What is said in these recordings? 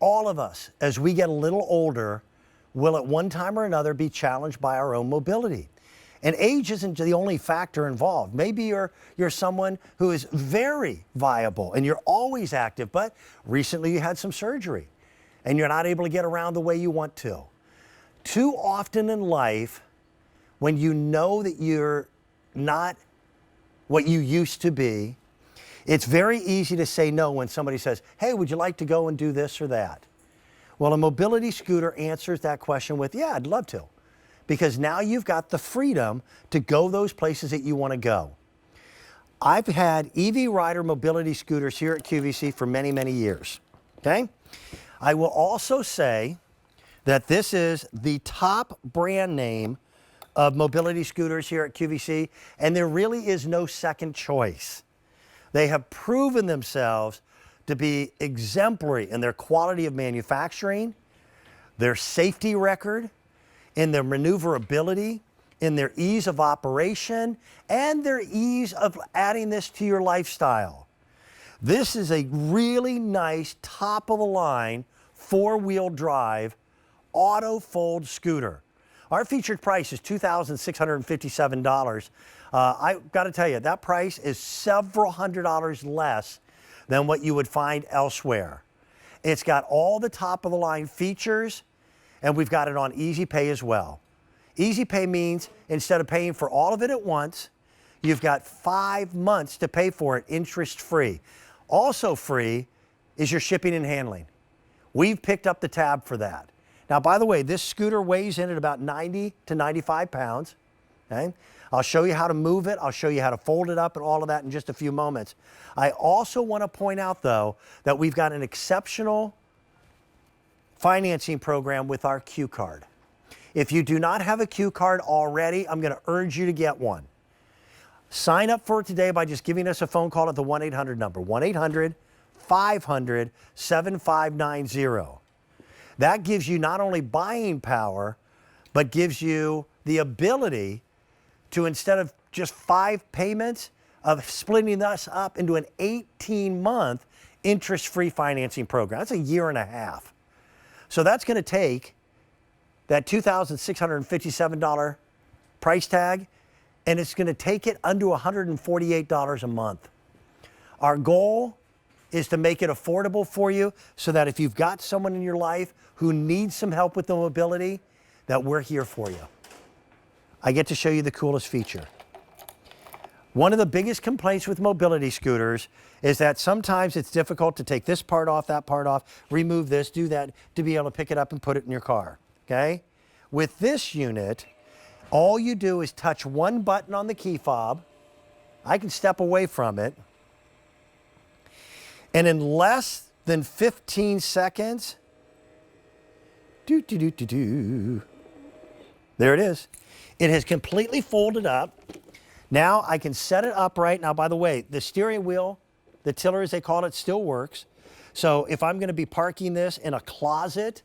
all of us, as we get a little older, will at one time or another be challenged by our own mobility. And age isn't the only factor involved. Maybe you're someone who is very viable and you're always active, but recently you had some surgery and you're not able to get around the way you want to. Too often in life, when you know that you're not what you used to be, it's very easy to say no when somebody says, hey, would you like to go and do this or that? Well, a mobility scooter answers that question with, yeah, I'd love to. Because now you've got the freedom to go those places that you want to go. I've had EV Rider mobility scooters here at QVC for many, many years, okay? I will also say that this is the top brand name of mobility scooters here at QVC, and there really is no second choice. They have proven themselves to be exemplary in their quality of manufacturing, their safety record, in their maneuverability, in their ease of operation, and their ease of adding this to your lifestyle. This is a really nice, top-of-the-line, four-wheel drive, auto-fold scooter. Our featured price is $2,657. I've got to tell you, that price is several $100s less than what you would find elsewhere. It's got all the top-of-the-line features, and we've got it on Easy Pay as well. Easy Pay means instead of paying for all of it at once, you've got 5 months to pay for it interest-free. Also free is your shipping and handling. We've picked up the tab for that. Now, by the way, this scooter weighs in at about 90 to 95 pounds. Okay? I'll show you how to move it. I'll show you how to fold it up and all of that in just a few moments. I also want to point out, though, that we've got an exceptional financing program with our Q card. If you do not have a Q card already, I'm going to urge you to get one. Sign up for it today by just giving us a phone call at the 1-800 number, 1-800-500-7590. That gives you not only buying power, but gives you the ability to, instead of just 5 payments, of splitting us up into an 18-month interest-free financing program. That's a year and a half. So that's going to take that $2,657 price tag, and it's going to take it under $148 a month. Our goal is to make it affordable for you so that if you've got someone in your life who needs some help with the mobility, that we're here for you. I get to show you the coolest feature. One of the biggest complaints with mobility scooters is that sometimes it's difficult to take this part off, that part off, remove this, do that, to be able to pick it up and put it in your car, okay? With this unit, all you do is touch one button on the key fob. I can step away from it. And in less than 15 seconds, there it is. It has completely folded up. Now I can set it upright. Now, by the way, the steering wheel, the tiller as they call it, still works. So if I'm going to be parking this in a closet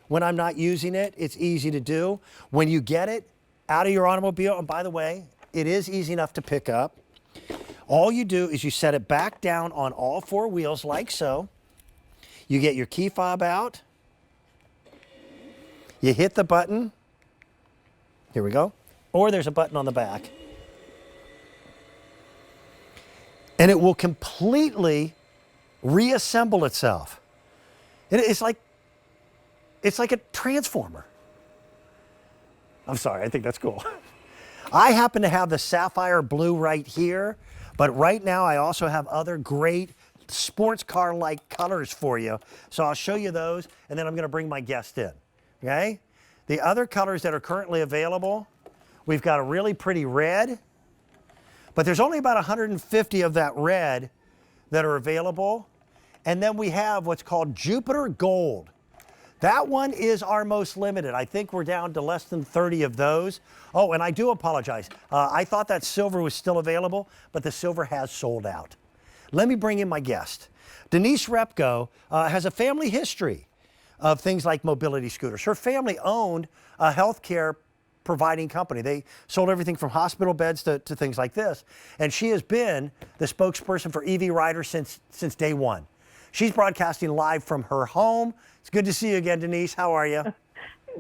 when I'm not using it, it's easy to do. When you get it out of your automobile, and by the way, it is easy enough to pick up. All you do is you set it back down on all 4 wheels like so. You get your key fob out. You hit the button. Here we go. Or there's a button on the back. And it will completely reassemble itself. It's like a transformer. I'm sorry, I think that's cool. I happen to have the sapphire blue right here, but right now I also have other great sports car-like colors for you. So I'll show you those, and then I'm going to bring my guest in, okay? The other colors that are currently available, we've got a really pretty red, but there's only about 150 of that red that are available. And then we have what's called Jupiter Gold. That one is our most limited. I think we're down to less than 30 of those. Oh, and I do apologize. I thought that silver was still available, but the silver has sold out. Let me bring in my guest. Denise Repko has a family history of things like mobility scooters. Her family owned a healthcare providing company. They sold everything from hospital beds to things like this. And she has been the spokesperson for EV Rider since day one. She's broadcasting live from her home. It's good to see you again, Denise. How are you?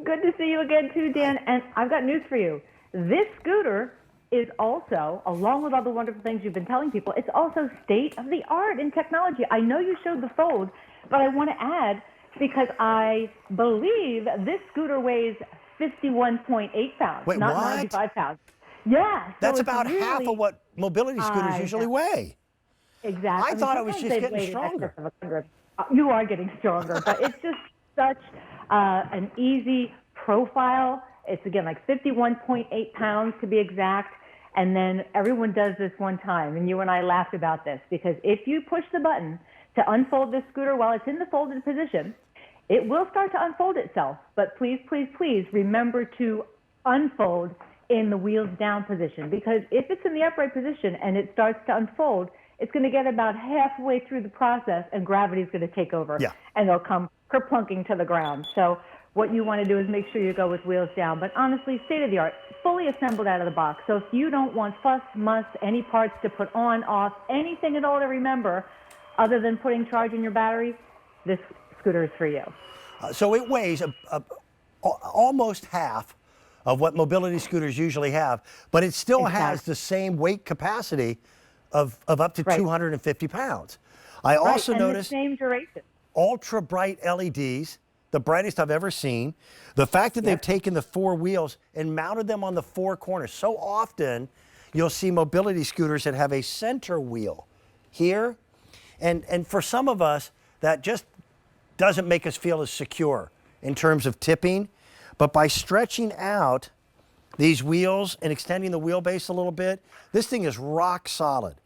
Good to see you again too, Dan. And I've got news for you. This scooter is also, along with all the wonderful things you've been telling people, it's also state of the art in technology. I know you showed the Fold, but I want to add, because I believe this scooter weighs 51.8 pounds, Wait, not what? 95 pounds. Yeah. So That's it's about really, half of what mobility scooters usually weigh. Exactly. I thought I was sometimes just they getting weigh in stronger. excess of 100. You are getting stronger, but it's just such an easy profile. It's, again, like 51.8 pounds to be exact. And then everyone does this one time, and you and I laughed about this, because if you push the button to unfold this scooter while it's in the folded position, it will start to unfold itself. But please, please, please remember to unfold in the wheels down position, because if it's in the upright position and it starts to unfold, it's going to get about halfway through the process and gravity is going to take over, and they'll come kerplunking to the ground. So what you want to do is make sure you go with wheels down. But honestly, state of the art, fully assembled out of the box. So if you don't want fuss, muss, any parts to put on, off, anything at all to remember other than putting charge in your battery, this scooter is for you. So it weighs almost half of what mobility scooters usually have, but it still has the same weight capacity of up to 250 pounds. I also noticed the same duration. Ultra bright LEDs, the brightest I've ever seen. The fact that they've taken the four wheels and mounted them on the four corners. So often you'll see mobility scooters that have a center wheel here. And for some of us, that just doesn't make us feel as secure in terms of tipping. But by stretching out these wheels and extending the wheelbase a little bit, this thing is rock solid.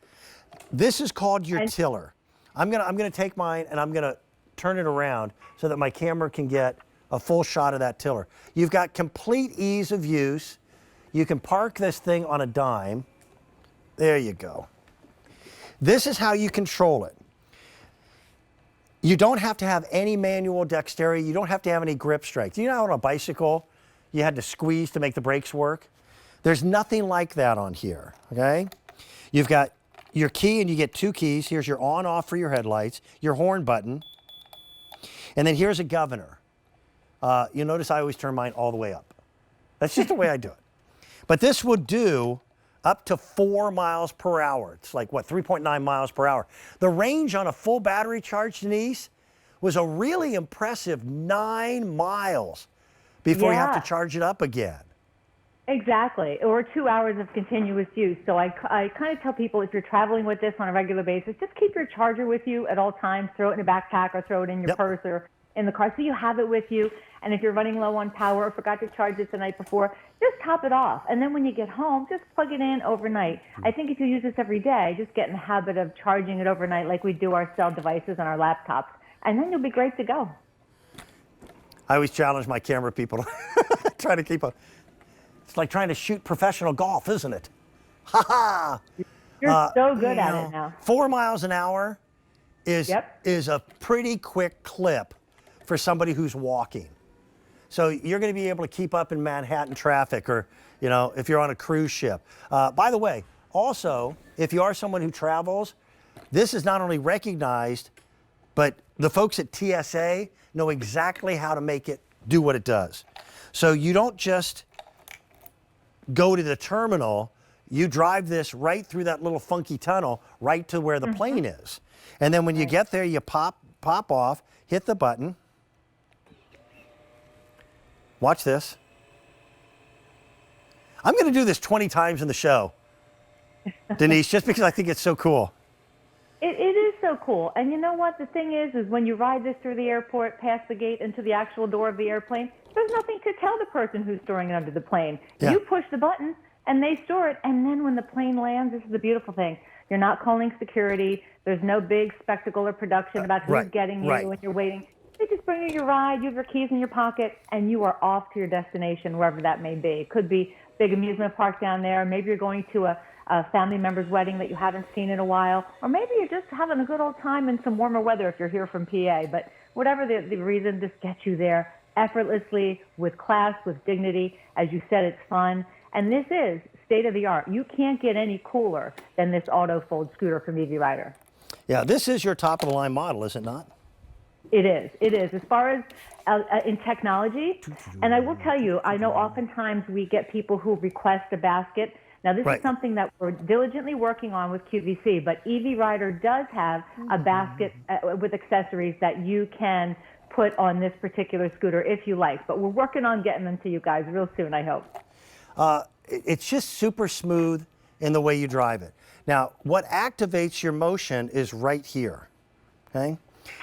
This is called your tiller. I'm gonna take mine and I'm gonna turn it around so that my camera can get a full shot of that tiller. You've got complete ease of use. You can park this thing on a dime. There you go. This is how you control it. You don't have to have any manual dexterity. You don't have to have any grip strength. You know how on a bicycle you had to squeeze to make the brakes work? There's nothing like that on here, okay? You've got your key, and you get two keys. Here's your on-off for your headlights, your horn button, and then here's a governor. You notice I always turn mine all the way up. That's just the way I do it. But this would do up to 4 miles per hour. It's like, what, 3.9 miles per hour. The range on a full battery charge, Denise, was a really impressive 9 miles before you have to charge it up again. Exactly, or 2 hours of continuous use. So I kind of tell people, if you're traveling with this on a regular basis, just keep your charger with you at all times. Throw it in a backpack or throw it in your purse or in the car so you have it with you. And if you're running low on power or forgot to charge it the night before, just top it off. And then when you get home, just plug it in overnight. I think if you use this every day, just get in the habit of charging it overnight like we do our cell devices on our laptops. And then you'll be great to go. I always challenge my camera people to try to keep a... It's like trying to shoot professional golf, isn't it? Ha ha! You're so good at it now. 4 miles an hour is a pretty quick clip for somebody who's walking. So you're going to be able to keep up in Manhattan traffic, or, you know, if you're on a cruise ship. By the way, also, if you are someone who travels, this is not only recognized, but the folks at TSA know exactly how to make it do what it does. So you don't just go to the terminal, you drive this right through that little funky tunnel right to where the plane is. And then when you get there, you pop off, hit the button. Watch this. I'm going to do this 20 times in the show, Denise, just because I think it's so cool. It is so cool. And you know what? The thing is when you ride this through the airport, past the gate into the actual door of the airplane, there's nothing to tell the person who's storing it under the plane. You push the button and they store it. And then when the plane lands, this is the beautiful thing. You're not calling security. There's no big spectacle or production about who's getting you when you're waiting. They just bring you your ride, you have your keys in your pocket, and you are off to your destination, wherever that may be. It could be big amusement park down there. Maybe you're going to a family member's wedding that you haven't seen in a while. Or maybe you're just having a good old time in some warmer weather if you're here from PA. But whatever the reason, just get you there effortlessly, with class, with dignity. As you said, it's fun. And this is state of the art. You can't get any cooler than this auto fold scooter from Easy Rider. Yeah, this is your top of the line model, is it not? It is. It is. As far as in technology, and I will tell you, I know oftentimes we get people who request a basket. Now, this Right. is something that we're diligently working on with QVC, but EV Rider does have a basket with accessories that you can put on this particular scooter if you like. But we're working on getting them to you guys real soon, I hope. It's just super smooth in the way you drive it. Now, what activates your motion is right here, okay?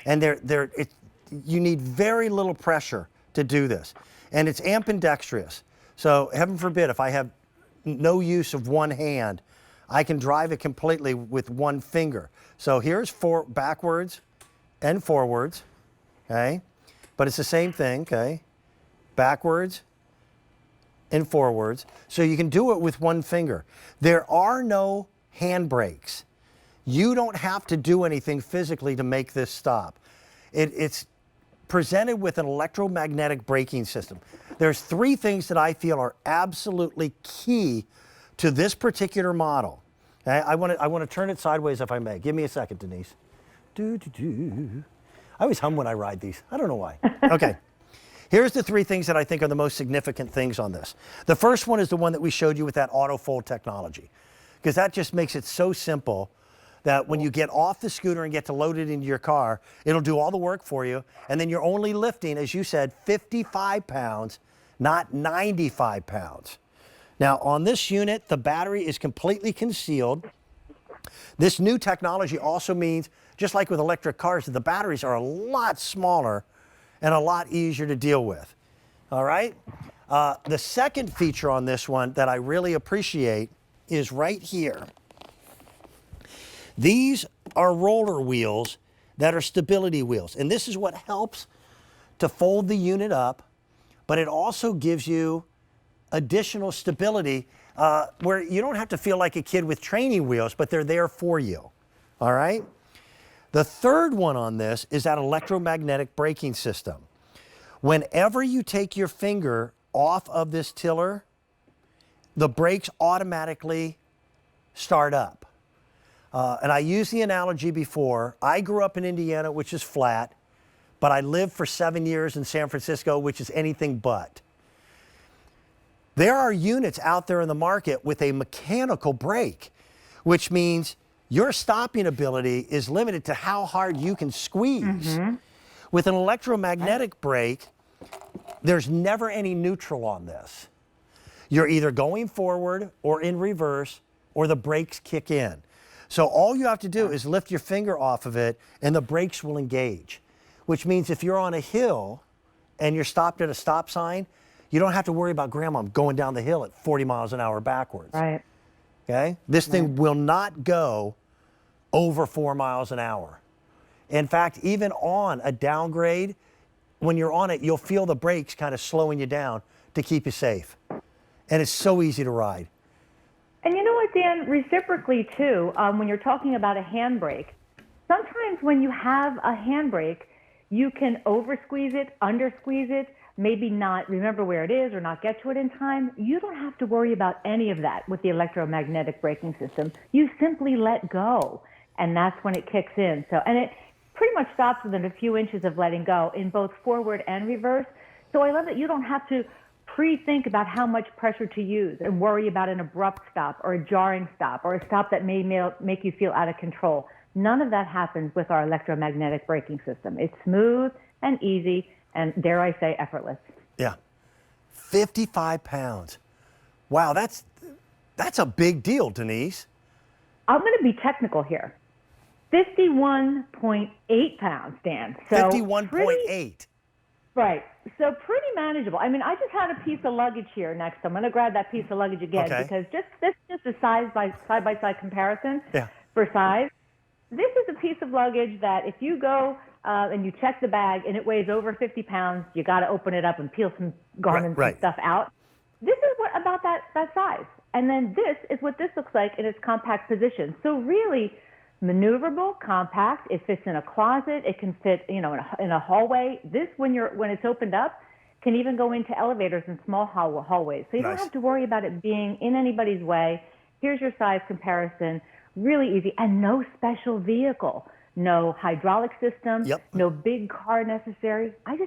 And you need very little pressure to do this. And it's ambidextrous. So heaven forbid, if I have no use of one hand, I can drive it completely with one finger. So here's backwards and forwards, okay? But it's the same thing, okay? Backwards and forwards. So you can do it with one finger. There are no hand brakes. You don't have to do anything physically to make this stop. It's presented with an electromagnetic braking system. There's three things that I feel are absolutely key to this particular model. Okay? I want to turn it sideways if I may. Give me a second, Denise. I always hum when I ride these. I don't know why. Okay. Here's the three things that I think are the most significant things on this. The first one is the one that we showed you with that auto fold technology, because that just makes it so simple that when you get off the scooter and get to load it into your car, it'll do all the work for you. And then you're only lifting, as you said, 55 pounds, not 95 pounds. Now, on this unit, the battery is completely concealed. This new technology also means, just like with electric cars, that the batteries are a lot smaller and a lot easier to deal with. All right? The second feature on this one that I really appreciate is right here. These are roller wheels that are stability wheels. And this is what helps to fold the unit up, but it also gives you additional stability where you don't have to feel like a kid with training wheels, but they're there for you. All right? The third one on this is that electromagnetic braking system. Whenever you take your finger off of this tiller, the brakes automatically start up. And I used the analogy before. I grew up in Indiana, which is flat, but I lived for 7 years in San Francisco, which is anything but. There are units out there in the market with a mechanical brake, which means your stopping ability is limited to how hard you can squeeze. Mm-hmm. With an electromagnetic brake, there's never any neutral on this. You're either going forward or in reverse, or the brakes kick in. So all you have to do is lift your finger off of it and the brakes will engage, which means if you're on a hill and you're stopped at a stop sign, you don't have to worry about grandma going down the hill at 40 miles an hour backwards. Right. Okay? This thing will not go over 4 miles an hour. In fact, even on a downgrade, when you're on it, you'll feel the brakes kind of slowing you down to keep you safe. And it's so easy to ride. And you know what, Dan, reciprocally too, when you're talking about a handbrake, sometimes when you have a handbrake, you can over squeeze it, under squeeze it, maybe not remember where it is or not get to it in time. You don't have to worry about any of that with the electromagnetic braking system. You simply let go, and that's when it kicks in. So, and it pretty much stops within a few inches of letting go in both forward and reverse. So I love that you don't have to pre-think about how much pressure to use and worry about an abrupt stop or a jarring stop or a stop that may make you feel out of control. None of that happens with our electromagnetic braking system. It's smooth and easy and, dare I say, effortless. Yeah. 55 pounds. Wow, that's a big deal, Denise. I'm going to be technical here. 51.8 pounds, Dan. So 51.8. Right. So pretty manageable. I mean, I just had a piece of luggage here next. I'm going to grab that piece of luggage again because this is just a side-by-side comparison for size. This is a piece of luggage that if you go and you check the bag and it weighs over 50 pounds, you got to open it up and peel some garments and stuff out. This is what about that size. And then this is what this looks like in its compact position. So really maneuverable, compact. It fits in a closet. It can fit, in a hallway. This, when it's opened up, can even go into elevators and small hallways. So you don't have to worry about it being in anybody's way. Here's your size comparison. Really easy, and no special vehicle. no hydraulic system, Yep. no big car necessary. I just